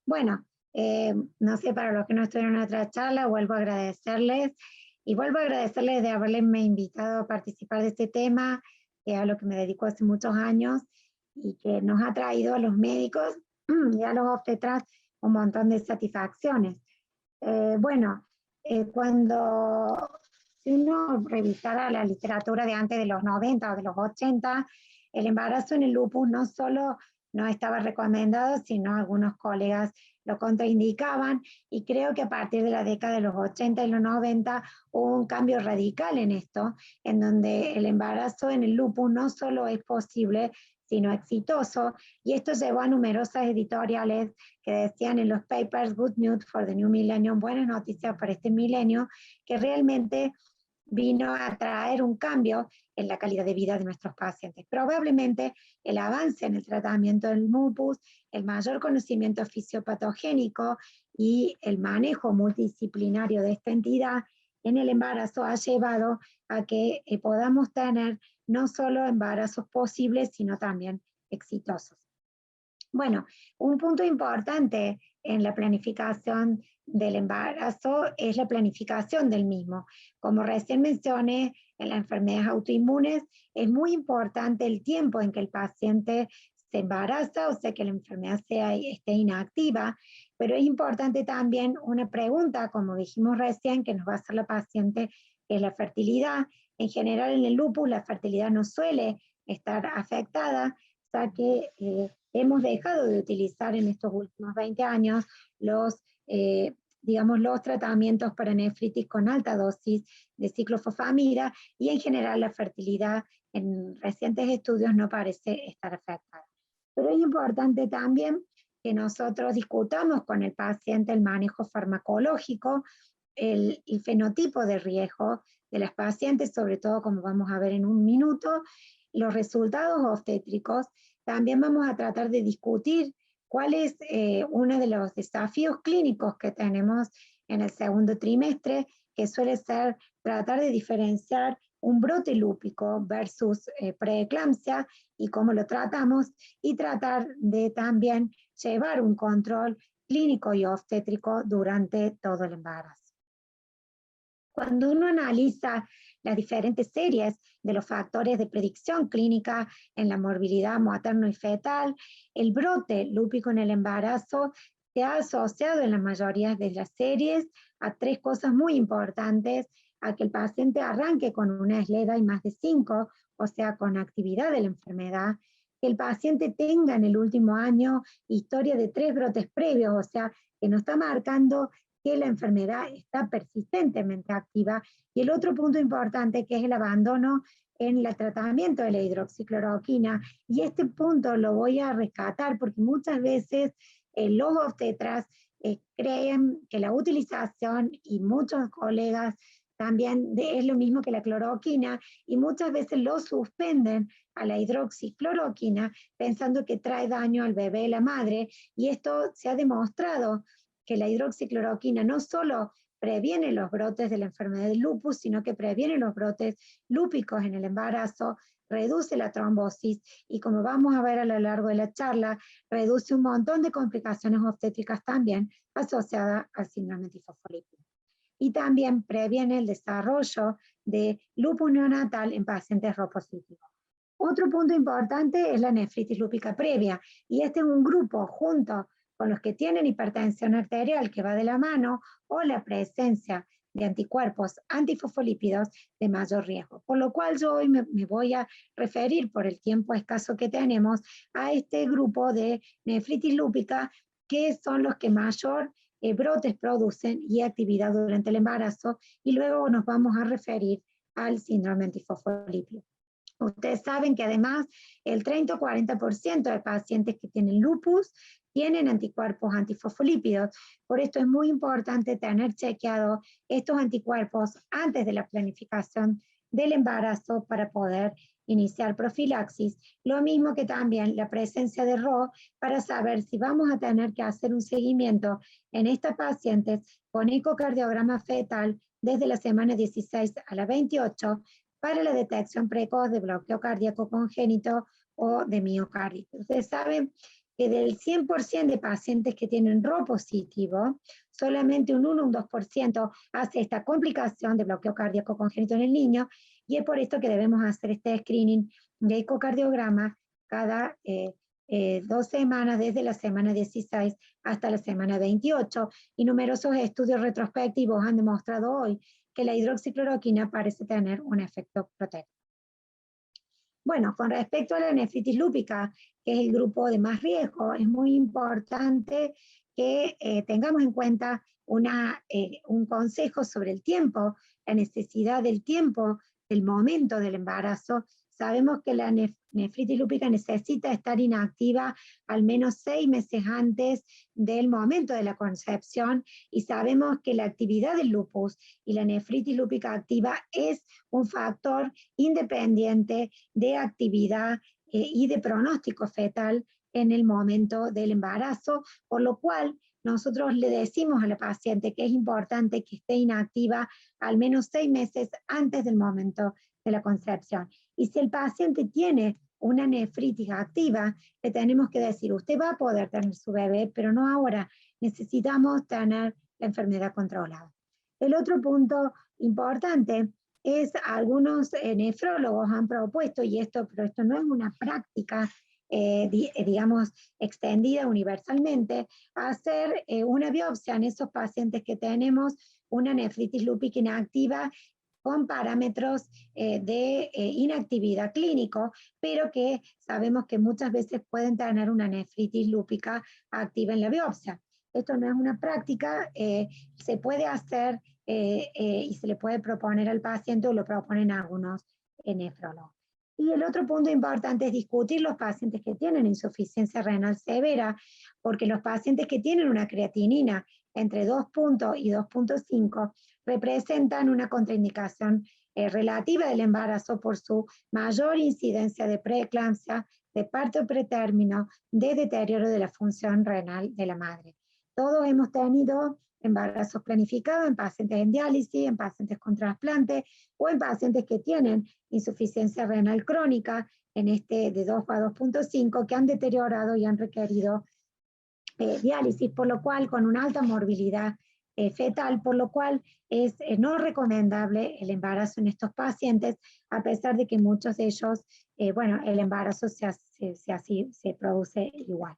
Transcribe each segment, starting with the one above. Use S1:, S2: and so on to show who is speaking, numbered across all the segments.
S1: Bueno, no sé, para los que no estuvieron en otra charla, vuelvo a agradecerles y vuelvo a agradecerles de haberme invitado a participar de este tema, que es a lo que me dedico hace muchos años y que nos ha traído a los médicos y a los obstetras un montón de satisfacciones. Bueno, cuando si uno revisara la literatura de antes de los 90 o de los 80, el embarazo en el lupus no solo no estaba recomendado, sino algunos colegas lo contraindicaban, y creo que a partir de la década de los 80 y los 90 hubo un cambio radical en esto, en donde el embarazo en el lupus no solo es posible, sino exitoso, y esto llevó a numerosas editoriales que decían en los papers Good News for the New Millennium, buenas noticias para este milenio, que realmente vino a traer un cambio en la calidad de vida de nuestros pacientes. Probablemente el avance en el tratamiento del lupus, el mayor conocimiento fisiopatogénico y el manejo multidisciplinario de esta entidad en el embarazo ha llevado a que podamos tener no solo embarazos posibles, sino también exitosos. Bueno, un punto importante en la planificación del embarazo es la planificación del mismo. Como recién mencioné, en las enfermedades autoinmunes es muy importante el tiempo en que el paciente se embaraza, o sea que la enfermedad esté inactiva, pero es importante también una pregunta, como dijimos recién, que nos va a hacer la paciente, que es la fertilidad. En general en el lupus la fertilidad no suele estar afectada, ya que hemos dejado de utilizar en estos últimos 20 años digamos, los tratamientos para nefritis con alta dosis de ciclofosfamida, y en general la fertilidad en recientes estudios no parece estar afectada. Pero es importante también que nosotros discutamos con el paciente el manejo farmacológico, el fenotipo de riesgo de las pacientes, sobre todo como vamos a ver en un minuto, los resultados obstétricos. También vamos a tratar de discutir cuál es uno de los desafíos clínicos que tenemos en el segundo trimestre, que suele ser tratar de diferenciar un brote lúpico versus preeclampsia y cómo lo tratamos, y tratar de también llevar un control clínico y obstétrico durante todo el embarazo. Cuando uno analiza las diferentes series de los factores de predicción clínica en la morbilidad materno y fetal, el brote lúpico en el embarazo se ha asociado en la mayoría de las series a tres cosas muy importantes: a que el paciente arranque con una SLEDAI más de 5, o sea, con actividad de la enfermedad; que el paciente tenga en el último año historia de 3 brotes previos, o sea, que no está marcando que la enfermedad está persistentemente activa; y el otro punto importante, que es el abandono en el tratamiento de la hidroxicloroquina. Y este punto lo voy a rescatar porque muchas veces los obstetras creen que la utilización, y muchos colegas también, es lo mismo que la cloroquina, y muchas veces lo suspenden a la hidroxicloroquina pensando que trae daño al bebé y la madre, y esto se ha demostrado que la hidroxicloroquina no solo previene los brotes de la enfermedad del lupus, sino que previene los brotes lúpicos en el embarazo, reduce la trombosis y, como vamos a ver a lo largo de la charla, reduce un montón de complicaciones obstétricas también asociadas al síndrome tifosfolípido. Y también previene el desarrollo de lupus neonatal en pacientes RO positivos. Otro punto importante es la nefritis lúpica previa, y este es un grupo junto con los que tienen hipertensión arterial, que va de la mano, o la presencia de anticuerpos antifosfolípidos de mayor riesgo. Por lo cual yo hoy me voy a referir, por el tiempo escaso que tenemos, a este grupo de nefritis lúpica, que son los que mayor brotes producen y actividad durante el embarazo, y luego nos vamos a referir al síndrome antifosfolípido. Ustedes saben que además el 30 o 40% de pacientes que tienen lupus tienen anticuerpos antifosfolípidos. Por esto es muy importante tener chequeado estos anticuerpos antes de la planificación del embarazo para poder iniciar profilaxis. Lo mismo que también la presencia de RO, para saber si vamos a tener que hacer un seguimiento en estas pacientes con ecocardiograma fetal desde la semana 16 a la 28, para la detección precoz de bloqueo cardíaco congénito o de miocardio. Ustedes saben que del 100% de pacientes que tienen Rho positivo, solamente un 1 o un 2% hace esta complicación de bloqueo cardíaco congénito en el niño, y es por esto que debemos hacer este screening de ecocardiograma cada 2 semanas, desde la semana 16 hasta la semana 28, y numerosos estudios retrospectivos han demostrado hoy que la hidroxicloroquina parece tener un efecto protector. Bueno, con respecto a la nefritis lúpica, que es el grupo de más riesgo, es muy importante que tengamos en cuenta un consejo sobre el tiempo, la necesidad del tiempo, del momento del embarazo. Sabemos que la nefritis lúpica necesita estar inactiva al menos 6 meses antes del momento de la concepción, y sabemos que la actividad del lupus y la nefritis lúpica activa es un factor independiente de actividad y de pronóstico fetal en el momento del embarazo, por lo cual nosotros le decimos a la paciente que es importante que esté inactiva al menos 6 meses antes del momento de la concepción. Y si el paciente tiene una nefritis activa, le tenemos que decir, usted va a poder tener su bebé, pero no ahora, necesitamos tener la enfermedad controlada. El otro punto importante es, algunos nefrólogos han propuesto, pero esto no es una práctica, digamos, extendida universalmente, hacer una biopsia en esos pacientes que tenemos una nefritis lúpica inactiva con parámetros de inactividad clínico, pero que sabemos que muchas veces pueden tener una nefritis lúpica activa en la biopsia. Esto no es una práctica, se puede hacer y se le puede proponer al paciente, o lo proponen algunos nefrólogos. Y el otro punto importante es discutir los pacientes que tienen insuficiencia renal severa, porque los pacientes que tienen una creatinina entre 2 puntos y 2.5 representan una contraindicación relativa del embarazo por su mayor incidencia de preeclampsia, de parto pretérmino, de deterioro de la función renal de la madre. Todos hemos tenido embarazos planificados en pacientes en diálisis, en pacientes con trasplante o en pacientes que tienen insuficiencia renal crónica en este de 2 a 2.5, que han deteriorado y han requerido diálisis, por lo cual con una alta morbilidad fetal, por lo cual es no recomendable el embarazo en estos pacientes, a pesar de que muchos de ellos, bueno, el embarazo se produce igual.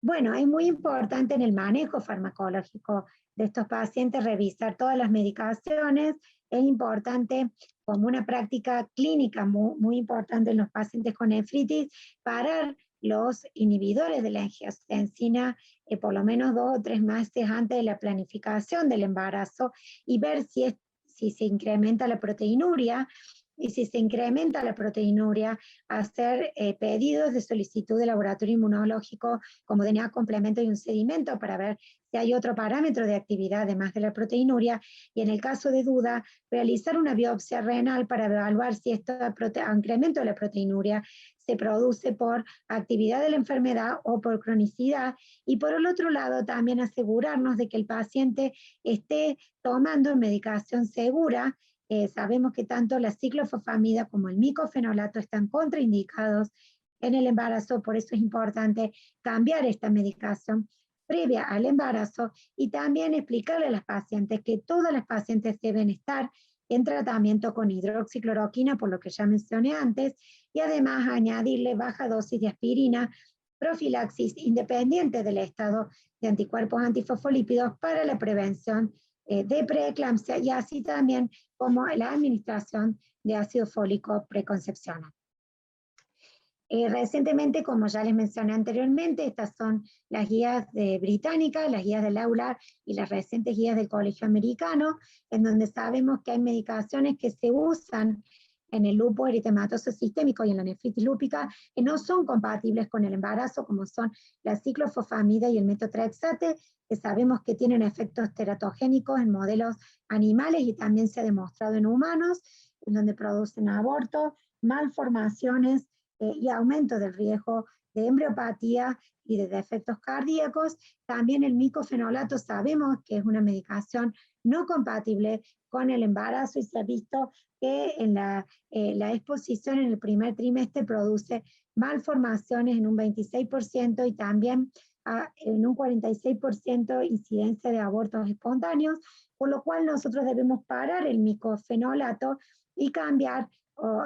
S1: Bueno, es muy importante en el manejo farmacológico de estos pacientes revisar todas las medicaciones. Es importante, como una práctica clínica muy importante en los pacientes con nefritis, parar los inhibidores de la angiotensina por lo menos 2 o 3 meses antes de la planificación del embarazo, y ver si se incrementa la proteinuria. Y si se incrementa la proteinuria, hacer pedidos de solicitud de laboratorio inmunológico como DNA complemento y un sedimento para ver si hay otro parámetro de actividad además de la proteinuria, y en el caso de duda, realizar una biopsia renal para evaluar si este incremento de la proteinuria se produce por actividad de la enfermedad o por cronicidad, y por el otro lado también asegurarnos de que el paciente esté tomando medicación segura. Sabemos que tanto la ciclofosfamida como el micofenolato están contraindicados en el embarazo, por eso es importante cambiar esta medicación previa al embarazo, y también explicarle a las pacientes que todas las pacientes deben estar en tratamiento con hidroxicloroquina, por lo que ya mencioné antes, y además añadirle baja dosis de aspirina, profilaxis independiente del estado de anticuerpos antifosfolípidos para la prevención de preeclampsia, y así también como la administración de ácido fólico preconcepcional. Recientemente, como ya les mencioné anteriormente, estas son las guías británicas, las guías del EULAR y las recientes guías del Colegio Americano, en donde sabemos que hay medicaciones que se usan en el lupus eritematoso sistémico y en la nefritis lúpica que no son compatibles con el embarazo, como son la ciclofosfamida y el metotrexate, que sabemos que tienen efectos teratogénicos en modelos animales y también se ha demostrado en humanos, en donde producen abortos, malformaciones y aumento del riesgo de embriopatía y de defectos cardíacos. También el micofenolato sabemos que es una medicación no compatible con el embarazo y se ha visto que en la exposición en el primer trimestre produce malformaciones en un 26% y también en un 46% incidencia de abortos espontáneos, por lo cual nosotros debemos parar el micofenolato y cambiar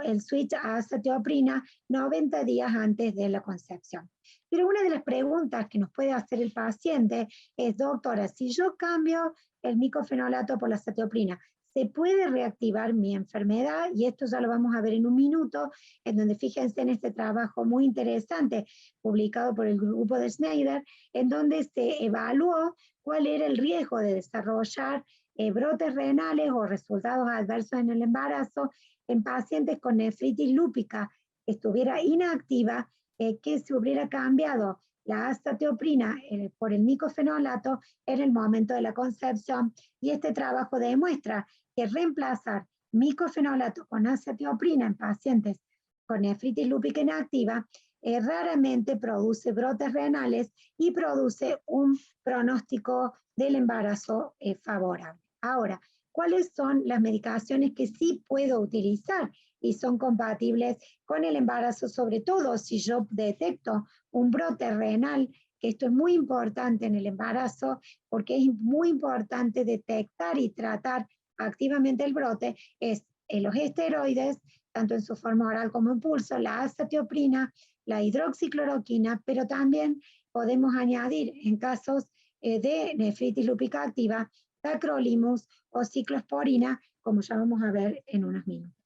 S1: el switch a azatioprina 90 días antes de la concepción. Pero una de las preguntas que nos puede hacer el paciente es, doctora, si yo cambio el micofenolato por la azatioprina, ¿se puede reactivar mi enfermedad? Y esto ya lo vamos a ver en un minuto, en donde fíjense en este trabajo muy interesante publicado por el grupo de Schneider, en donde se evaluó cuál era el riesgo de desarrollar brotes renales o resultados adversos en el embarazo en pacientes con nefritis lúpica que estuviera inactiva, que se hubiera cambiado la azatioprina por el micofenolato en el momento de la concepción. Y este trabajo demuestra que reemplazar micofenolato con azatioprina en pacientes con nefritis lúpica inactiva raramente produce brotes renales y produce un pronóstico del embarazo favorable. Ahora, ¿cuáles son las medicaciones que sí puedo utilizar y son compatibles con el embarazo? Sobre todo si yo detecto un brote renal, que esto es muy importante en el embarazo, porque es muy importante detectar y tratar activamente el brote, es los esteroides, tanto en su forma oral como en pulso, la azatioprina, la hidroxicloroquina, pero también podemos añadir en casos de nefritis lúpica activa, tacrolimus o ciclosporina, como ya vamos a ver en unos minutos.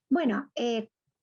S1: Bueno,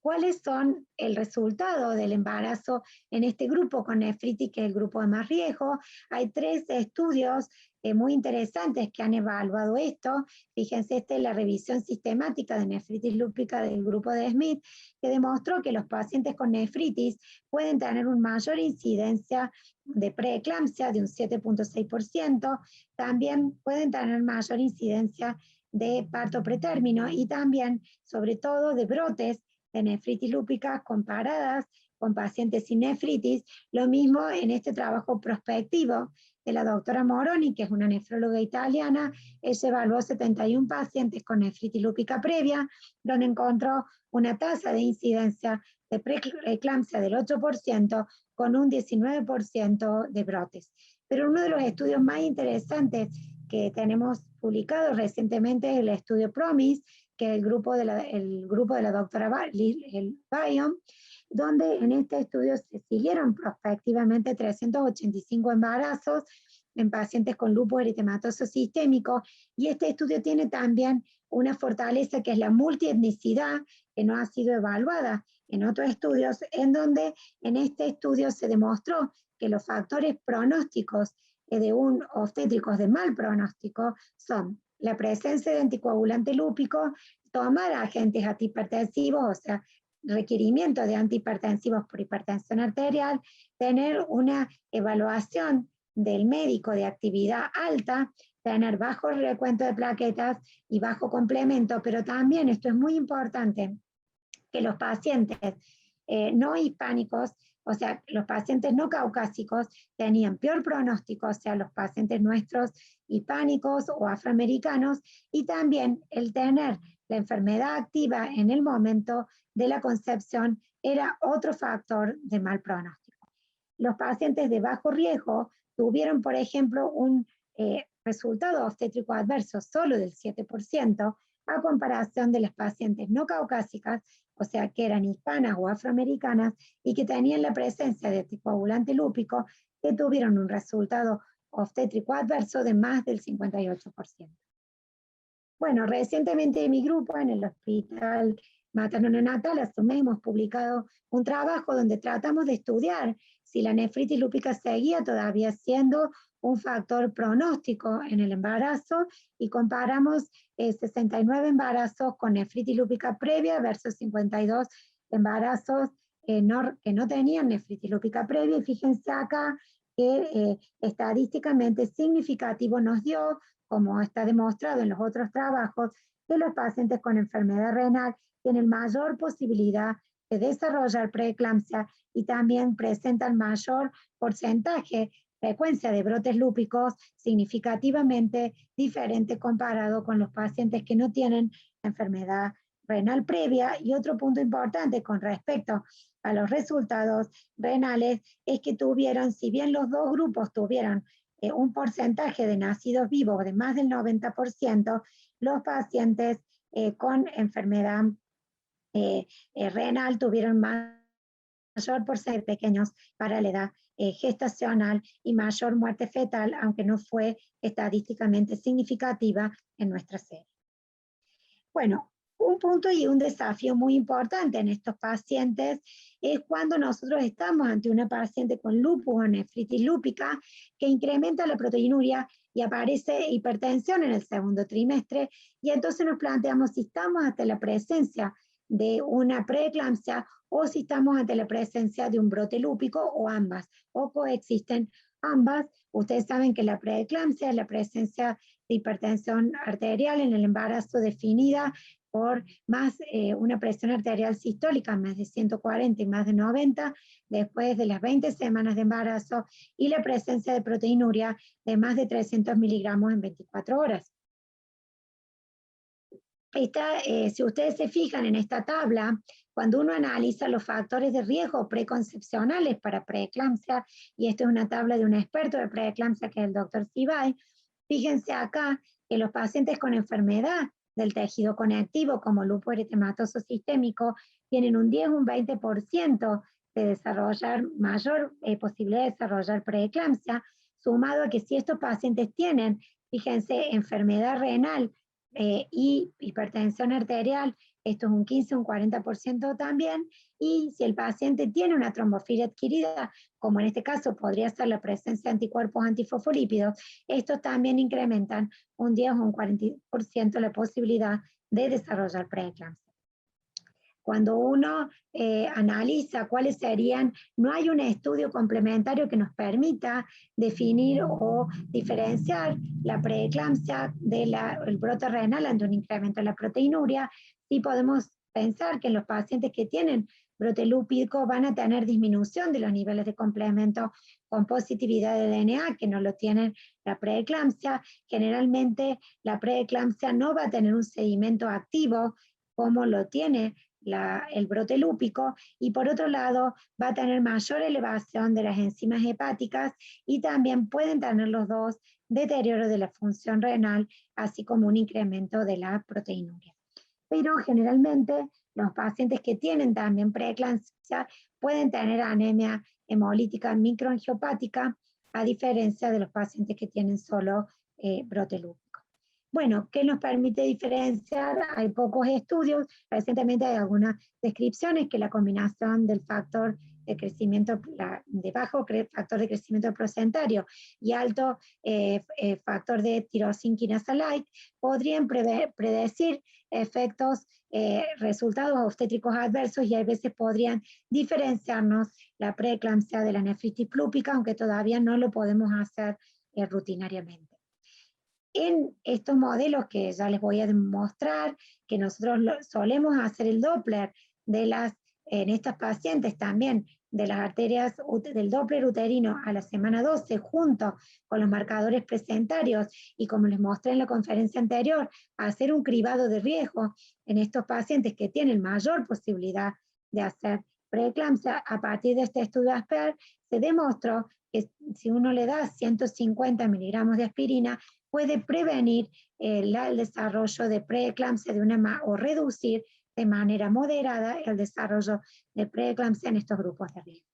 S1: ¿cuáles son el resultado del embarazo en este grupo con nefritis, que es el grupo de más riesgo? Hay 3 estudios muy interesantes que han evaluado esto. Fíjense, esta es la revisión sistemática de nefritis lúpica del grupo de Smith, que demostró que los pacientes con nefritis pueden tener una mayor incidencia de preeclampsia de un 7.6%, también pueden tener mayor incidencia de parto pretérmino y también, sobre todo, de brotes de nefritis lúpica comparadas con pacientes sin nefritis. Lo mismo en este trabajo prospectivo de la doctora Moroni, que es una nefróloga italiana. Ella evaluó 71 pacientes con nefritis lúpica previa, donde encontró una tasa de incidencia de preeclampsia del 8% con un 19% de brotes. Pero uno de los estudios más interesantes que tenemos publicado recientemente es el estudio PROMISE, que es el grupo de la doctora Bayon, donde en este estudio se siguieron prospectivamente 385 embarazos en pacientes con lupus eritematoso sistémico, y este estudio tiene también una fortaleza que es la multietnicidad, que no ha sido evaluada en otros estudios, en donde en este estudio se demostró que los factores pronósticos de un obstétricos de mal pronóstico son la presencia de anticoagulante lúpico, tomar agentes antihipertensivos, o sea, requerimiento de antihipertensivos por hipertensión arterial, tener una evaluación del médico de actividad alta, tener bajo recuento de plaquetas y bajo complemento, pero también, esto es muy importante, que los pacientes no hispánicos, o sea, los pacientes no caucásicos tenían peor pronóstico, o sea, los pacientes nuestros hispánicos o afroamericanos, y también el tener la enfermedad activa en el momento de la concepción era otro factor de mal pronóstico. Los pacientes de bajo riesgo tuvieron, por ejemplo, un resultado obstétrico adverso solo del 7%, a comparación de las pacientes no caucásicas, o sea, que eran hispanas o afroamericanas y que tenían la presencia de anticoagulante lúpico, que tuvieron un resultado obstétrico adverso de más del 58%. Bueno, recientemente en mi grupo, en el Hospital Materno Neonatal, hace un mes hemos publicado un trabajo donde tratamos de estudiar si la nefritis lúpica seguía todavía siendo un factor pronóstico en el embarazo, y comparamos 69 embarazos con nefritis lúpica previa versus 52 embarazos que no tenían nefritis lúpica previa, y fíjense acá que estadísticamente significativo nos dio, como está demostrado en los otros trabajos, que los pacientes con enfermedad renal tienen mayor posibilidad de desarrollar preeclampsia y también presentan mayor porcentaje, frecuencia de brotes lúpicos significativamente diferente comparado con los pacientes que no tienen enfermedad renal previa. Y otro punto importante con respecto a los resultados renales es que tuvieron, si bien los dos grupos tuvieron un porcentaje de nacidos vivos de más del 90%, los pacientes con enfermedad renal tuvieron mayor porcentaje de pequeños para la edad gestacional y mayor muerte fetal, aunque no fue estadísticamente significativa en nuestra serie. Bueno, un punto y un desafío muy importante en estos pacientes es cuando nosotros estamos ante una paciente con lupus o nefritis lúpica que incrementa la proteinuria y aparece hipertensión en el segundo trimestre, y entonces nos planteamos si estamos ante la presencia de una preeclampsia o si estamos ante la presencia de un brote lúpico o ambas, o coexisten ambas. Ustedes saben que la preeclampsia es la presencia de hipertensión arterial en el embarazo definida por más una presión arterial sistólica, más de 140 y más de 90, después de las 20 semanas de embarazo, y la presencia de proteinuria de más de 300 miligramos en 24 horas. Si ustedes se fijan en esta tabla, cuando uno analiza los factores de riesgo preconcepcionales para preeclampsia, y esta es una tabla de un experto de preeclampsia que es el doctor Sibay, fíjense acá que los pacientes con enfermedad del tejido conectivo, como lupus eritematoso sistémico, tienen un 10 o un 20% de desarrollar mayor posibilidad de desarrollar preeclampsia, sumado a que si estos pacientes tienen, fíjense, enfermedad renal y hipertensión arterial, esto es un 15 o un 40% también, y si el paciente tiene una trombofilia adquirida, como en este caso podría ser la presencia de anticuerpos antifosfolípidos, estos también incrementan un 10 o un 40% la posibilidad de desarrollar preeclampsia. Cuando uno analiza cuáles serían, no hay un estudio complementario que nos permita definir o diferenciar la preeclampsia del brote renal ante un incremento de la proteinuria. Sí podemos pensar que los pacientes que tienen brote lúpico van a tener disminución de los niveles de complemento con positividad de DNA, que no lo tienen la preeclampsia. Generalmente la preeclampsia no va a tener un sedimento activo como lo tiene el brote lúpico, y por otro lado va a tener mayor elevación de las enzimas hepáticas y también pueden tener los dos deterioro de la función renal, así como un incremento de la proteinuria. Pero generalmente los pacientes que tienen también preeclampsia pueden tener anemia hemolítica microangiopática, a diferencia de los pacientes que tienen solo brote lúpico. Bueno, ¿qué nos permite diferenciar? Hay pocos estudios, recientemente hay algunas descripciones que la combinación del factor de crecimiento, de bajo factor de crecimiento placentario y alto factor de tirosina quinasa light podrían predecir efectos, resultados obstétricos adversos, y a veces podrían diferenciarnos la preeclampsia de la nefritis lúpica, aunque todavía no lo podemos hacer rutinariamente. En estos modelos que ya les voy a demostrar, que nosotros solemos hacer el Doppler en estas pacientes también, de las arterias del Doppler uterino a la semana 12, junto con los marcadores presentarios, y como les mostré en la conferencia anterior, hacer un cribado de riesgo en estos pacientes que tienen mayor posibilidad de hacer preeclampsia. A partir de este estudio ASPER, se demostró que si uno le da 150 miligramos de aspirina, puede prevenir el desarrollo de preeclampsia o reducir de manera moderada el desarrollo de preeclampsia en estos grupos de riesgo.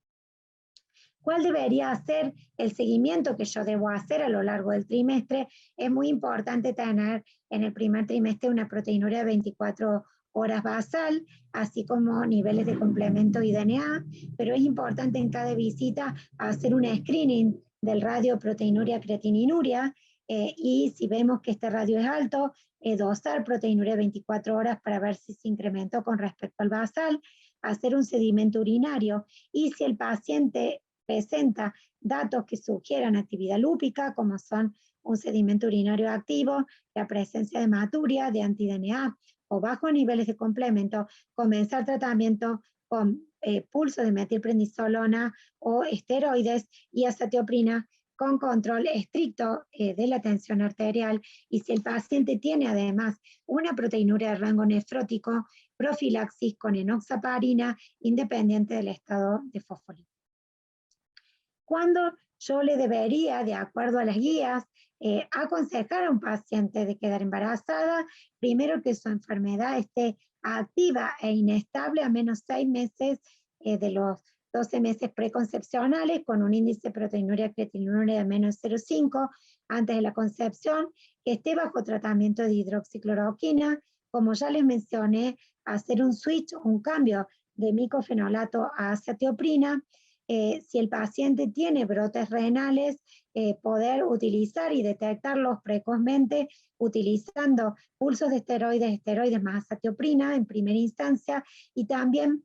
S1: ¿Cuál debería ser el seguimiento que yo debo hacer a lo largo del trimestre? Es muy importante tener en el primer trimestre una proteinuria de 24 horas basal, así como niveles de complemento y DNA, pero es importante en cada visita hacer un screening del radio proteinuria creatininuria, y si vemos que este radio es alto, dosar proteinuria 24 horas para ver si se incrementó con respecto al basal, hacer un sedimento urinario, y si el paciente presenta datos que sugieran actividad lúpica, como son un sedimento urinario activo, la presencia de hematuria, de anti-DNA o bajos niveles de complemento, comenzar tratamiento con pulso de metilprednisolona o esteroides y azatioprina con control estricto de la tensión arterial, y si el paciente tiene además una proteinuria de rango nefrótico, profilaxis con enoxaparina independiente del estado de fosfolípidos. ¿Cuándo yo le debería, de acuerdo a las guías, aconsejar a un paciente de quedar embarazada? Primero, que su enfermedad esté activa e inestable a menos 6 meses de los 12 meses preconcepcionales, con un índice de proteinuria creatinuria de menos 0,5 antes de la concepción, que esté bajo tratamiento de hidroxicloroquina, como ya les mencioné, hacer un switch, un cambio de micofenolato a azatioprina. Si el paciente tiene brotes renales, poder utilizar y detectarlos precozmente utilizando pulsos de esteroides más azatioprina en primera instancia, y también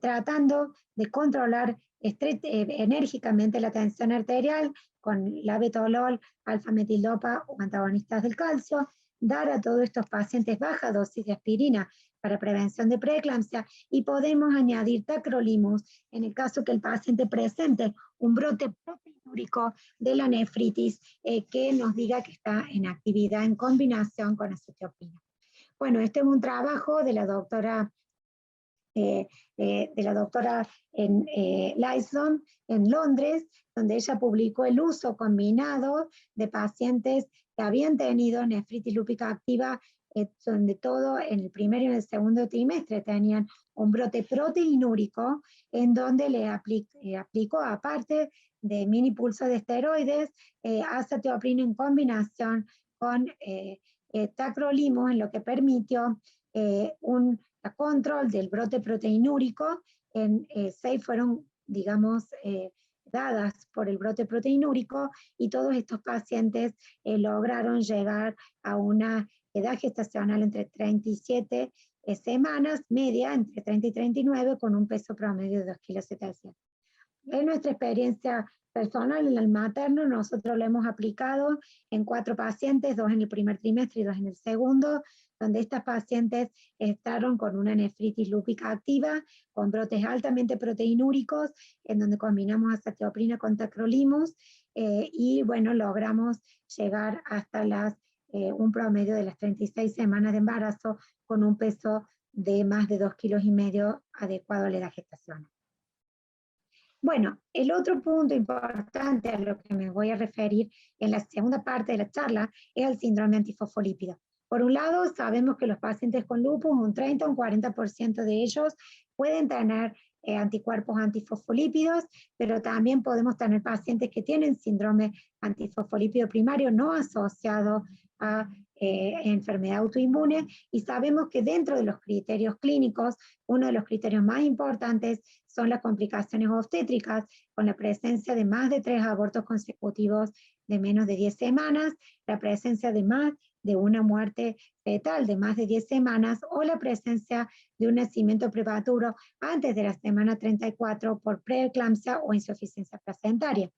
S1: tratando de controlar enérgicamente la tensión arterial con labetalol, alfa-metildopa o antagonistas del calcio, dar a todos estos pacientes baja dosis de aspirina para prevención de preeclampsia, y podemos añadir tacrolimus en el caso que el paciente presente un brote proteinúrico de la nefritis que nos diga que está en actividad en combinación con azatioprina. Bueno, este es un trabajo de la doctora Lyston en Londres, donde ella publicó el uso combinado de pacientes que habían tenido nefritis lúpica activa, donde todo en el primer y en el segundo trimestre tenían un brote proteinúrico, en donde le aplicó, aparte de mini pulso de esteroides, azatioprina en combinación con tacrolimus, en lo que permitió un control del brote proteinúrico. En 6 fueron, digamos, dadas por el brote proteinúrico, y todos estos pacientes lograron llegar a una edad gestacional entre 37 semanas, media entre 30 y 39, con un peso promedio de 2,7 kg. En nuestra experiencia personal en el materno, nosotros lo hemos aplicado en 4 pacientes, 2 en el primer trimestre y 2 en el segundo, donde estas pacientes estaban con una nefritis lúpica activa, con brotes altamente proteinúricos, en donde combinamos azatioprina con tacrolimus, y bueno, logramos llegar hasta un promedio de las 36 semanas de embarazo, con un peso de más de 2,5 kg adecuado a la edad gestacional. Bueno, el otro punto importante a lo que me voy a referir en la segunda parte de la charla es el síndrome antifosfolípido. Por un lado, sabemos que los pacientes con lupus, un 30 o un 40% de ellos pueden tener anticuerpos antifosfolípidos, pero también podemos tener pacientes que tienen síndrome antifosfolípido primario no asociado a enfermedad autoinmune, y sabemos que dentro de los criterios clínicos, uno de los criterios más importantes son las complicaciones obstétricas, con la presencia de más de 3 abortos consecutivos de menos de 10 semanas, la presencia de más de una muerte fetal de más de 10 semanas, o la presencia de un nacimiento prematuro antes de la semana 34 por preeclampsia o insuficiencia placentaria.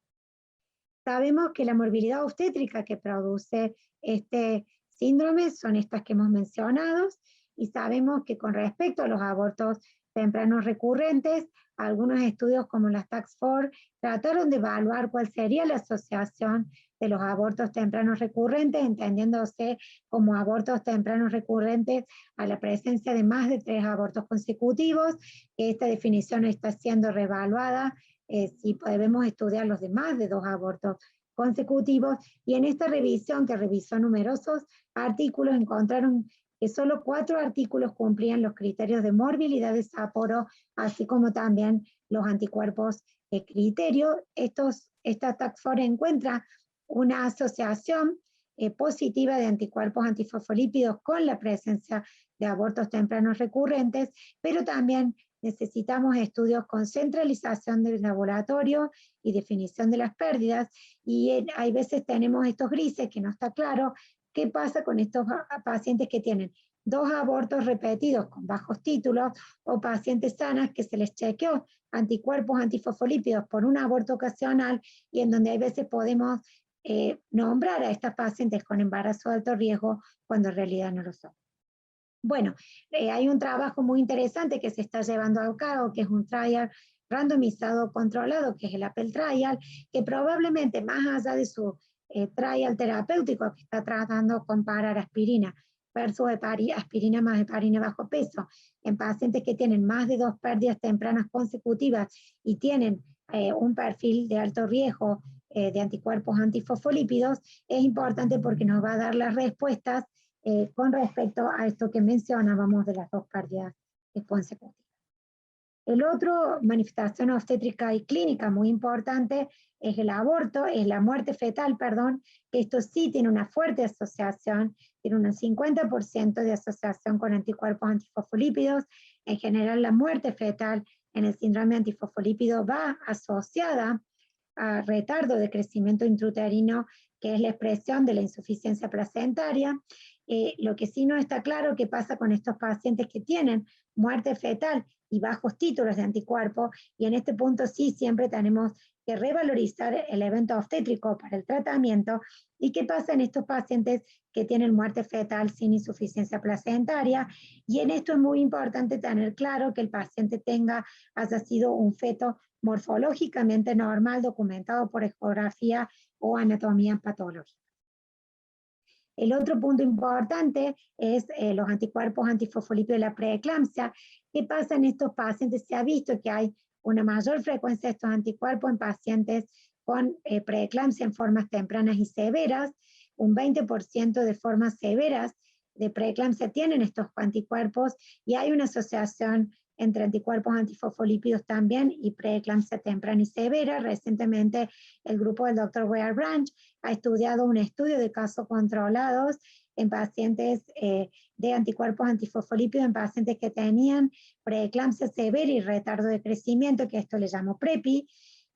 S1: Sabemos que la morbilidad obstétrica que produce este síndrome son estas que hemos mencionado, y sabemos que con respecto a los abortos tempranos recurrentes, algunos estudios como las TAX4 trataron de evaluar cuál sería la asociación de los abortos tempranos recurrentes, entendiéndose como abortos tempranos recurrentes a la presencia de más de 3 abortos consecutivos. Esta definición está siendo reevaluada si podemos estudiar los de más de 2 abortos consecutivos, y en esta revisión, que revisó numerosos artículos, encontraron que solo 4 artículos cumplían los criterios de morbilidad de Sapporo, así como también los anticuerpos criterio. Esta TAC4 encuentra una asociación positiva de anticuerpos antifosfolípidos con la presencia de abortos tempranos recurrentes, pero también necesitamos estudios con centralización del laboratorio y definición de las pérdidas, y hay veces tenemos estos grises que no está claro qué pasa con estos pacientes que tienen 2 abortos repetidos con bajos títulos, o pacientes sanas que se les chequeó anticuerpos antifosfolípidos por un aborto ocasional, y en donde hay veces podemos nombrar a estas pacientes con embarazo de alto riesgo cuando en realidad no lo son. Bueno, hay un trabajo muy interesante que se está llevando a cabo, que es un trial randomizado controlado, que es el Apple Trial, que probablemente más allá de su trial terapéutico, que está tratando de comparar aspirina versus aspirina más heparina bajo peso, en pacientes que tienen más de 2 pérdidas tempranas consecutivas y tienen un perfil de alto riesgo de anticuerpos antifosfolípidos, es importante porque nos va a dar las respuestas con respecto a esto que mencionábamos de las 2 pérdidas consecutivas. El otro manifestación obstétrica y clínica muy importante es el aborto, es la muerte fetal, perdón, que esto sí tiene una fuerte asociación, tiene un 50% de asociación con anticuerpos antifosfolípidos. En general, la muerte fetal en el síndrome antifosfolípido va asociada a retardo de crecimiento intrauterino, que es la expresión de la insuficiencia placentaria. Lo que sí no está claro qué pasa con estos pacientes que tienen muerte fetal y bajos títulos de anticuerpos, y en este punto sí siempre tenemos que revalorizar el evento obstétrico para el tratamiento. ¿Y qué pasa en estos pacientes que tienen muerte fetal sin insuficiencia placentaria? Y en esto es muy importante tener claro que el paciente haya sido un feto morfológicamente normal, documentado por ecografía o anatomía patológica. El otro punto importante es los anticuerpos antifosfolípidos de la preeclampsia. ¿Qué pasa en estos pacientes? Se ha visto que hay una mayor frecuencia de estos anticuerpos en pacientes con preeclampsia en formas tempranas y severas. Un 20% de formas severas de preeclampsia tienen estos anticuerpos y hay una asociación entre anticuerpos antifosfolípidos también y preeclampsia temprana y severa. Recientemente el grupo del Dr. Ware Branch ha estudiado un estudio de casos controlados en pacientes de anticuerpos antifosfolípidos, en pacientes que tenían preeclampsia severa y retardo de crecimiento, que esto le llamó PREPI,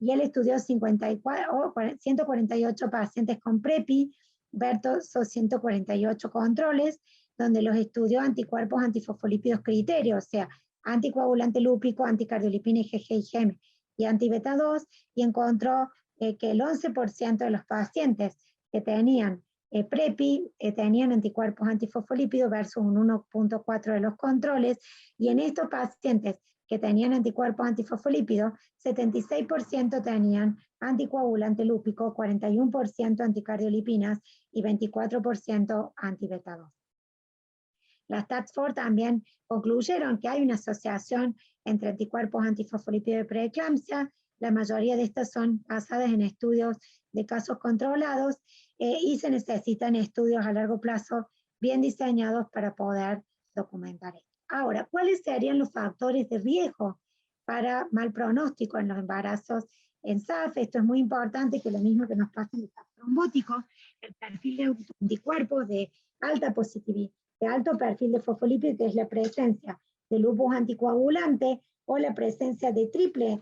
S1: y él estudió 148 pacientes con PREPI versus 148 controles, donde los estudió anticuerpos antifosfolípidos criterios, o sea, anticoagulante lúpico, anticardiolipina IgG y GEM y antibeta 2, y encontró que el 11% de los pacientes que tenían PREPI tenían anticuerpos antifosfolípidos versus un 1.4 de los controles, y en estos pacientes que tenían anticuerpos antifosfolípidos, 76% tenían anticoagulante lúpico, 41% anticardiolipinas y 24% antibeta 2. Las TAT4 también concluyeron que hay una asociación entre anticuerpos antifosfolípidos y preeclampsia. La mayoría de estas son basadas en estudios de casos controlados y se necesitan estudios a largo plazo bien diseñados para poder documentar esto. Ahora, ¿cuáles serían los factores de riesgo para mal pronóstico en los embarazos en SAF? Esto es muy importante, que lo mismo que nos pasa en el SAF trombótico, el perfil de anticuerpos de alta positividad, de alto perfil de fosfolípido, que es la presencia de lupus anticoagulante o la presencia de triple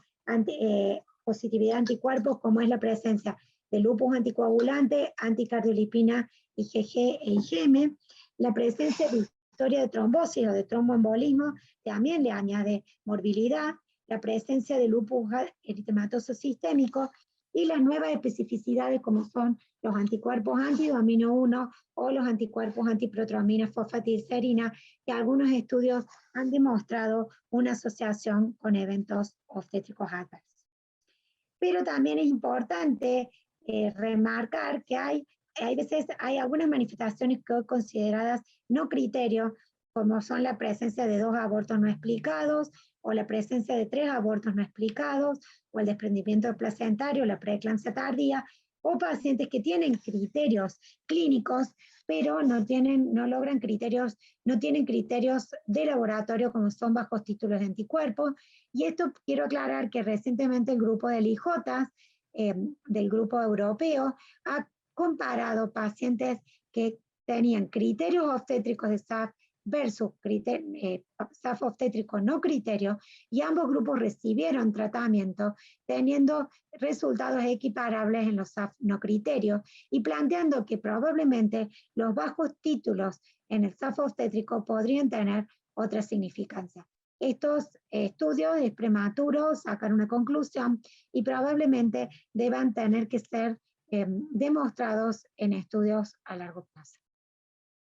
S1: positividad anticuerpos, como es la presencia de lupus anticoagulante, anticardiolipina, IgG e IgM. La presencia de historia de trombosis o de tromboembolismo también le añade morbilidad. La presencia de lupus eritematoso sistémico y las nuevas especificidades como son los anticuerpos antidomino 1 o los anticuerpos antiprotrombina fosfatilcerina, que algunos estudios han demostrado una asociación con eventos obstétricos adversos. Pero también es importante remarcar que hay veces hay algunas manifestaciones que son consideradas no criterios, como son la presencia de 2 abortos no explicados, o la presencia de 3 abortos no explicados, o el desprendimiento placentario, la preeclampsia tardía, o pacientes que tienen criterios clínicos, pero no logran criterios, no tienen criterios de laboratorio como son bajos títulos de anticuerpos. Y esto quiero aclarar que recientemente el grupo del IJ, del grupo europeo, ha comparado pacientes que tenían criterios obstétricos de SAF versus SAF obstétrico no criterio, y ambos grupos recibieron tratamiento teniendo resultados equiparables en los SAF no criterio, y planteando que probablemente los bajos títulos en el SAF obstétrico podrían tener otra significancia. Estos estudios es prematuro sacar una conclusión y probablemente deban tener que ser demostrados en estudios a largo plazo.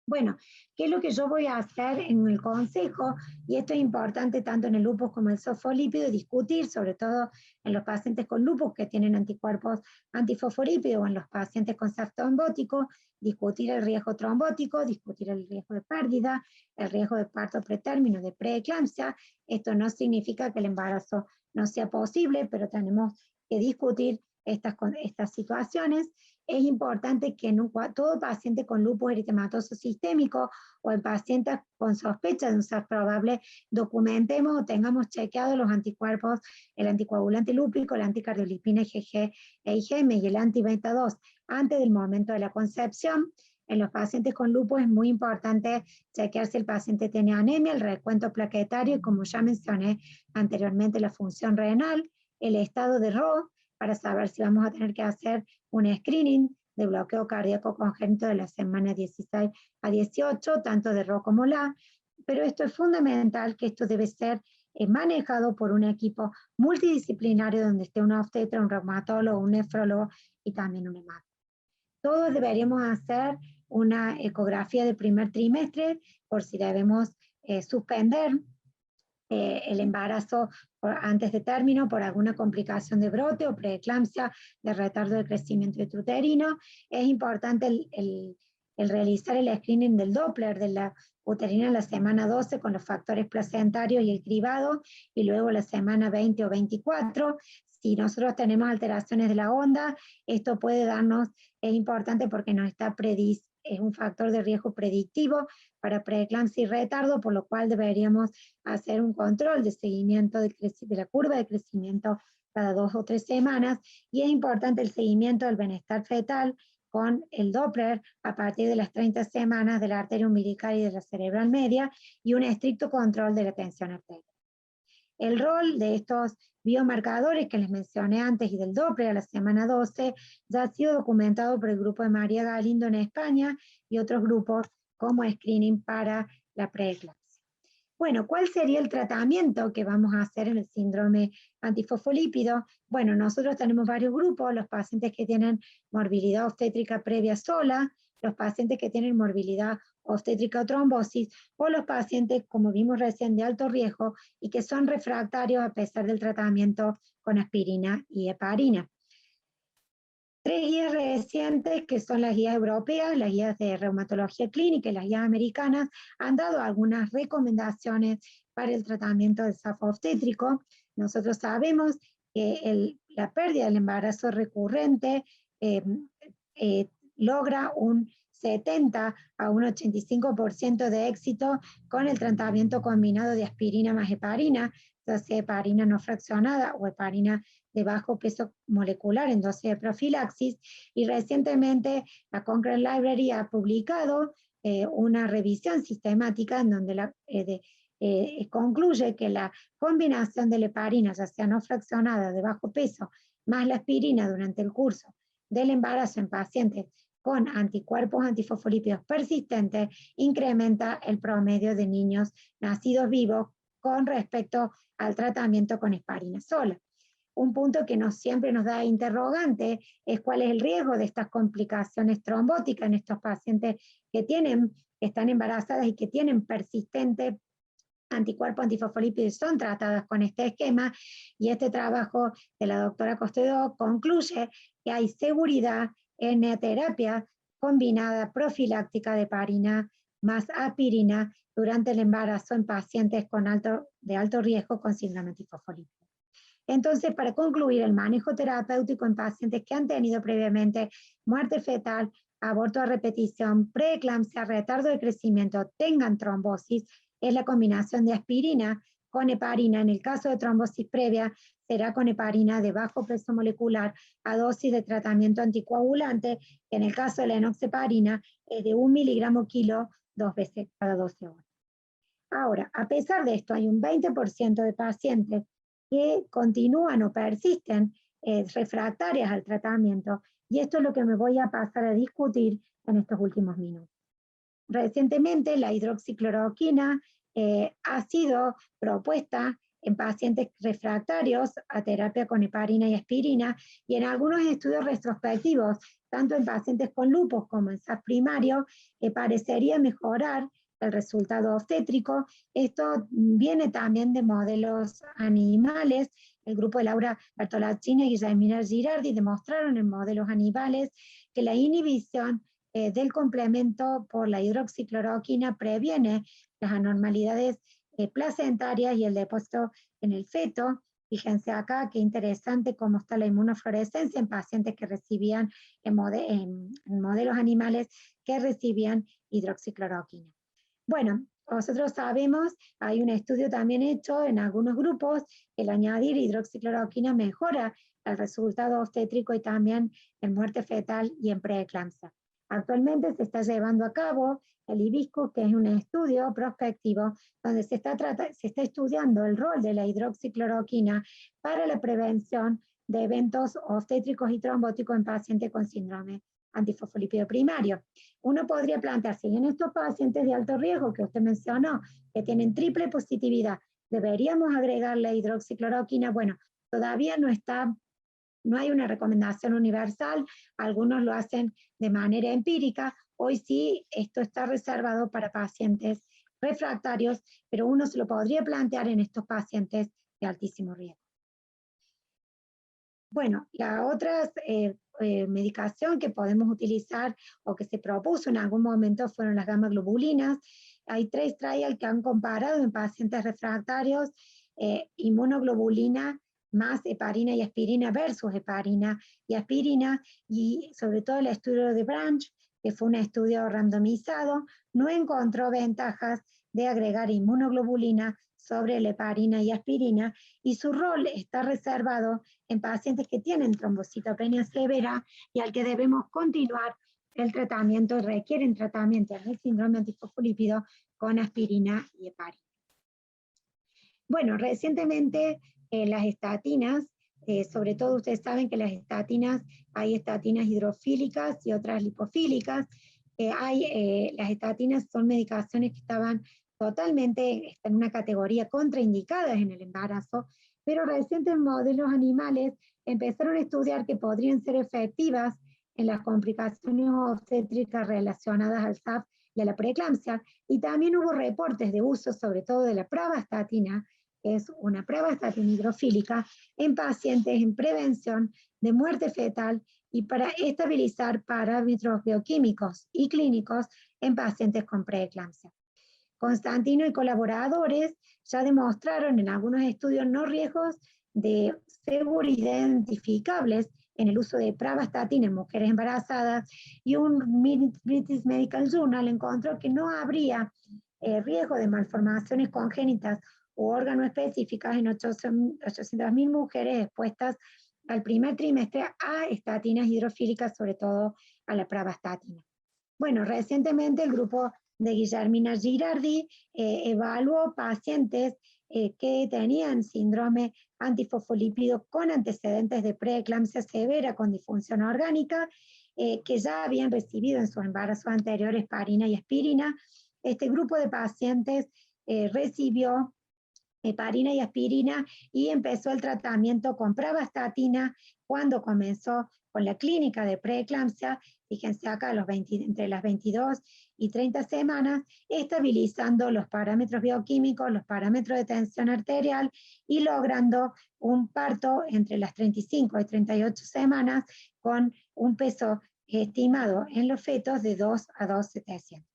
S1: Bueno, ¿qué es lo que yo voy a hacer en el consejo? Y esto es importante tanto en el lupus como el fosfolípido, discutir, sobre todo en los pacientes con lupus que tienen anticuerpos antifosfolípidos o en los pacientes con SAF trombótico, discutir el riesgo trombótico, discutir el riesgo de pérdida, el riesgo de parto pretérmino, de preeclampsia. Esto no significa que el embarazo no sea posible, pero tenemos que discutir estas situaciones. Es importante que todo paciente con lupus eritematoso sistémico o en pacientes con sospecha de un SARS probable documentemos o tengamos chequeados los anticuerpos, el anticoagulante lúpico, la anticardiolipina IgG e IgM y el anti-beta 2 antes del momento de la concepción. En los pacientes con lupus es muy importante chequear si el paciente tiene anemia, el recuento plaquetario y, como ya mencioné anteriormente, la función renal, el estado de RO, para saber si vamos a tener que hacer un screening de bloqueo cardíaco congénito de la semana 16 a 18, tanto de RO como LA, pero esto es fundamental, que esto debe ser manejado por un equipo multidisciplinario donde esté un obstetra, un reumatólogo, un nefrólogo y también un hematólogo. Todos deberíamos hacer una ecografía de primer trimestre por si debemos suspender el embarazo antes de término por alguna complicación de brote o preeclampsia, de retardo de crecimiento intrauterino. Es importante el realizar el screening del Doppler de la uterina en la semana 12 con los factores placentarios y el cribado, y luego la semana 20 o 24. Si nosotros tenemos alteraciones de la onda, esto puede darnos, es importante porque nos está es un factor de riesgo predictivo para preeclampsia y retardo, por lo cual deberíamos hacer un control de seguimiento de la curva de crecimiento cada 2 o 3 semanas, y es importante el seguimiento del bienestar fetal con el Doppler a partir de las 30 semanas de la arteria umbilical y de la cerebral media, y un estricto control de la tensión arterial. El rol de estos biomarcadores que les mencioné antes y del Doppler a la semana 12 ya ha sido documentado por el grupo de María Galindo en España y otros grupos como screening para la preeclampsia. Bueno, ¿cuál sería el tratamiento que vamos a hacer en el síndrome antifosfolípido? Bueno, nosotros tenemos varios grupos: los pacientes que tienen morbilidad obstétrica previa sola, los pacientes que tienen morbilidad obstétrica o trombosis, o los pacientes, como vimos recién, de alto riesgo y que son refractarios a pesar del tratamiento con aspirina y heparina. 3 guías recientes, que son las guías europeas, las guías de reumatología clínica y las guías americanas, han dado algunas recomendaciones para el tratamiento del SAF obstétrico. Nosotros sabemos que la pérdida del embarazo recurrente logra un 70 a un 85% de éxito con el tratamiento combinado de aspirina más heparina, ya sea heparina no fraccionada o heparina de bajo peso molecular en dosis de profilaxis. Y recientemente la Cochrane Library ha publicado una revisión sistemática en donde concluye que la combinación de la heparina, ya sea no fraccionada de bajo peso, más la aspirina durante el curso del embarazo en pacientes con anticuerpos antifosfolípidos persistentes, incrementa el promedio de niños nacidos vivos con respecto al tratamiento con heparina sola. Un punto que siempre nos da interrogante es cuál es el riesgo de estas complicaciones trombóticas en estos pacientes que están embarazadas y que tienen persistente anticuerpos antifosfolípidos y son tratadas con este esquema. Y este trabajo de la doctora Costedo concluye que hay seguridad en la terapia combinada profiláctica de heparina más aspirina durante el embarazo en pacientes de alto riesgo con síndrome antifosfolípido. Entonces, para concluir, el manejo terapéutico en pacientes que han tenido previamente muerte fetal, aborto a repetición, preeclampsia, retardo de crecimiento, tengan trombosis, es la combinación de aspirina con heparina. En el caso de trombosis previa, será con heparina de bajo peso molecular a dosis de tratamiento anticoagulante, que en el caso de la enoxaparina es de 1 miligramo kilo 2 veces cada 12 horas. Ahora, a pesar de esto, hay un 20% de pacientes que continúan o persisten refractarias al tratamiento, y esto es lo que me voy a pasar a discutir en estos últimos minutos. Recientemente la hidroxicloroquina ha sido propuesta en pacientes refractarios a terapia con heparina y aspirina, y en algunos estudios retrospectivos, tanto en pacientes con lupus como en SAS primario, parecería mejorar el resultado obstétrico. Esto viene también de modelos animales. El grupo de Laura Bertolaccini y Guillermina Girardi demostraron en modelos animales que la inhibición del complemento por la hidroxicloroquina previene las anormalidades placentarias y el depósito en el feto. Fíjense acá qué interesante cómo está la inmunofluorescencia en pacientes que recibían en modelos animales que recibían hidroxicloroquina. Bueno, nosotros sabemos, hay un estudio también hecho en algunos grupos, que el añadir hidroxicloroquina mejora el resultado obstétrico y también en muerte fetal y en preeclampsia. Actualmente se está llevando a cabo el IBISCUS, que es un estudio prospectivo donde se está estudiando el rol de la hidroxicloroquina para la prevención de eventos obstétricos y trombóticos en pacientes con síndrome antifosfolípido primario. Uno podría plantearse, en estos pacientes de alto riesgo que usted mencionó, que tienen triple positividad, ¿deberíamos agregarle hidroxicloroquina? Bueno, todavía no hay una recomendación universal, algunos lo hacen de manera empírica, hoy sí esto está reservado para pacientes refractarios, pero uno se lo podría plantear en estos pacientes de altísimo riesgo. Bueno, la otra medicación que podemos utilizar o que se propuso en algún momento fueron las gamma-globulinas. Hay 3 trials que han comparado en pacientes refractarios inmunoglobulina más heparina y aspirina versus heparina y aspirina, y sobre todo el estudio de Branch, que fue un estudio randomizado, no encontró ventajas de agregar inmunoglobulina sobre la heparina y aspirina, y su rol está reservado en pacientes que tienen trombocitopenia severa y al que debemos continuar el tratamiento, requieren tratamiento en el síndrome antifosfolípido con aspirina y heparina. Bueno, recientemente las estatinas, sobre todo ustedes saben que las estatinas, hay estatinas hidrofílicas y otras lipofílicas. Las estatinas son medicaciones que estaban totalmente en una categoría contraindicadas en el embarazo, pero recientes modelos animales empezaron a estudiar que podrían ser efectivas en las complicaciones obstétricas relacionadas al SAF y a la preeclampsia, y también hubo reportes de uso, sobre todo de la pravastatina, que es una pravastatina hidrofílica, en pacientes en prevención de muerte fetal y para estabilizar parámetros bioquímicos y clínicos en pacientes con preeclampsia. Constantino y colaboradores ya demostraron en algunos estudios no riesgos de seguridad identificables en el uso de pravastatina en mujeres embarazadas, y un British Medical Journal encontró que no habría riesgo de malformaciones congénitas u órganos específicas en 800.000 mujeres expuestas al primer trimestre a estatinas hidrofílicas, sobre todo a la pravastatina. Bueno, recientemente el grupo de Guillermina Girardi evaluó pacientes que tenían síndrome antifosfolípido con antecedentes de preeclampsia severa con disfunción orgánica, que ya habían recibido en su embarazo anterior heparina y aspirina. Este grupo de pacientes recibió heparina y aspirina y empezó el tratamiento con pravastatina cuando comenzó con la clínica de preeclampsia, fíjense acá, entre las 22 y 30 semanas, estabilizando los parámetros bioquímicos, los parámetros de tensión arterial y logrando un parto entre las 35 y 38 semanas con un peso estimado en los fetos de 2 a 2.700.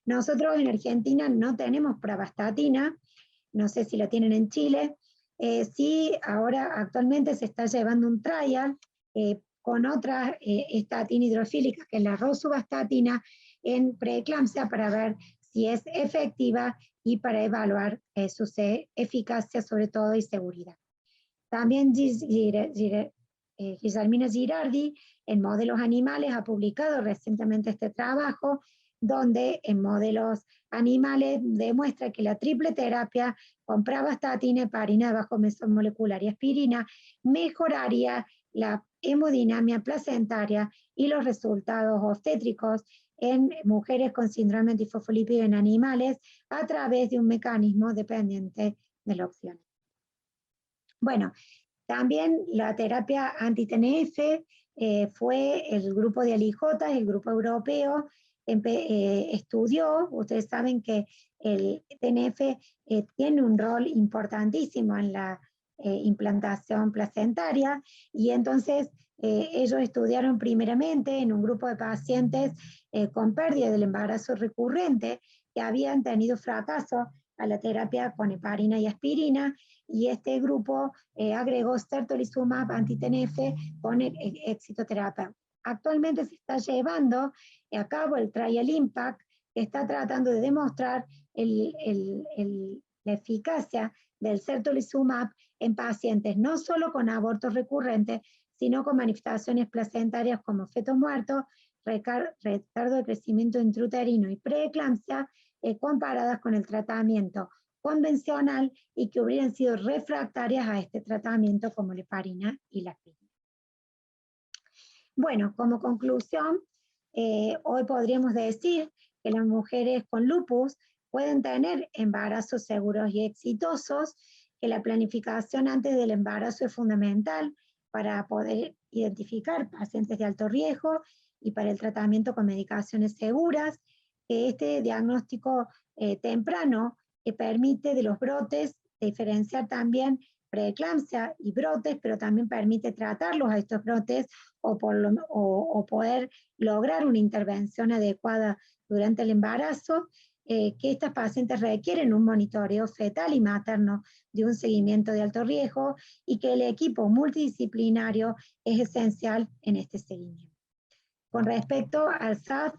S1: Nosotros en Argentina no tenemos pravastatina, no sé si lo tienen en Chile. Sí, ahora actualmente se está llevando un trial con otra estatina hidrofílica, que es la rosuvastatina, en preeclampsia, para ver si es efectiva y para evaluar su eficacia sobre todo y seguridad. También Guillermina Girardi en modelos animales ha publicado recientemente este trabajo, donde en modelos animales demuestra que la triple terapia con pravastatina, heparina de bajo peso molecular y aspirina mejoraría la hemodinamia placentaria y los resultados obstétricos en mujeres con síndrome antifosfolípido en animales a través de un mecanismo dependiente de la opción. Bueno, también la terapia anti-TNF fue el grupo de ALIJ, el grupo europeo, estudió, ustedes saben que el TNF tiene un rol importantísimo en la implantación placentaria, y entonces ellos estudiaron primeramente en un grupo de pacientes con pérdida del embarazo recurrente que habían tenido fracaso a la terapia con heparina y aspirina, y este grupo agregó certolizumab anti-TNF con éxito terapéutico. Actualmente se está llevando a cabo el Trial Impact, que está tratando de demostrar la eficacia del certolizumab en pacientes no solo con abortos recurrentes, sino con manifestaciones placentarias como feto muerto, retardo de crecimiento intrauterino y preeclampsia, comparadas con el tratamiento convencional y que hubieran sido refractarias a este tratamiento como la heparina y la aspirina. Bueno, como conclusión, hoy podríamos decir que las mujeres con lupus pueden tener embarazos seguros y exitosos, que la planificación antes del embarazo es fundamental para poder identificar pacientes de alto riesgo y para el tratamiento con medicaciones seguras, que este diagnóstico temprano que permite de los brotes diferenciar también preeclampsia y brotes, pero también permite tratarlos a estos brotes o poder lograr una intervención adecuada durante el embarazo, que estas pacientes requieren un monitoreo fetal y materno de un seguimiento de alto riesgo y que el equipo multidisciplinario es esencial en este seguimiento. Con respecto al SAF,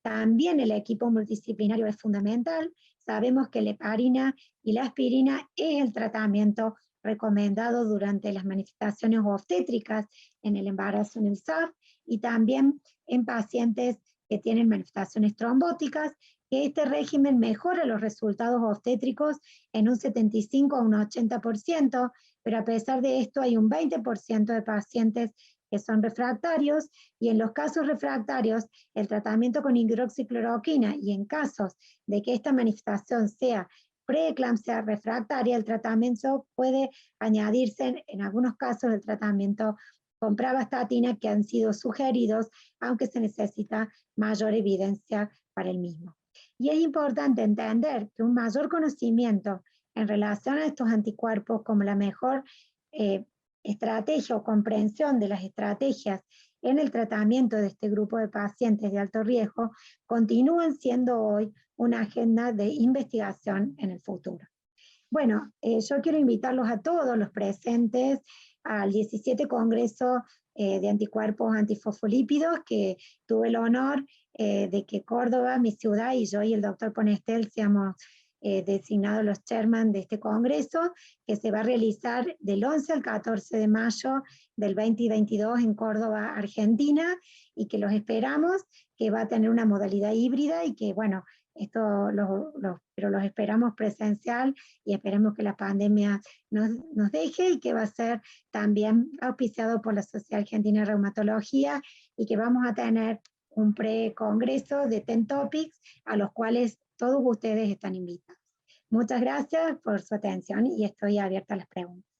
S1: también el equipo multidisciplinario es fundamental. Sabemos que la heparina y la aspirina es el tratamiento recomendado durante las manifestaciones obstétricas en el embarazo en el SAF y también en pacientes que tienen manifestaciones trombóticas, que este régimen mejora los resultados obstétricos en un 75 a un 80%, pero a pesar de esto hay un 20% de pacientes que son refractarios, y en los casos refractarios el tratamiento con hidroxicloroquina, y en casos de que esta manifestación sea preeclampsia refractaria, el tratamiento puede añadirse en algunos casos el tratamiento con pravastatina que han sido sugeridos, aunque se necesita mayor evidencia para el mismo. Y es importante entender que un mayor conocimiento en relación a estos anticuerpos como la mejor estrategia o comprensión de las estrategias en el tratamiento de este grupo de pacientes de alto riesgo continúan siendo hoy una agenda de investigación en el futuro. Bueno, yo quiero invitarlos a todos los presentes al 17 Congreso de Anticuerpos Antifosfolípidos, que tuve el honor de que Córdoba, mi ciudad, y yo y el doctor Ponestel seamos designados los chairman de este congreso, que se va a realizar del 11 al 14 de mayo del 2022 en Córdoba, Argentina, y que los esperamos, que va a tener una modalidad híbrida y que, bueno, pero los esperamos presencial y esperemos que la pandemia nos deje, y que va a ser también auspiciado por la Sociedad Argentina de Reumatología, y que vamos a tener un pre-congreso de 10 topics a los cuales todos ustedes están invitados. Muchas gracias por su atención y estoy abierta a las preguntas.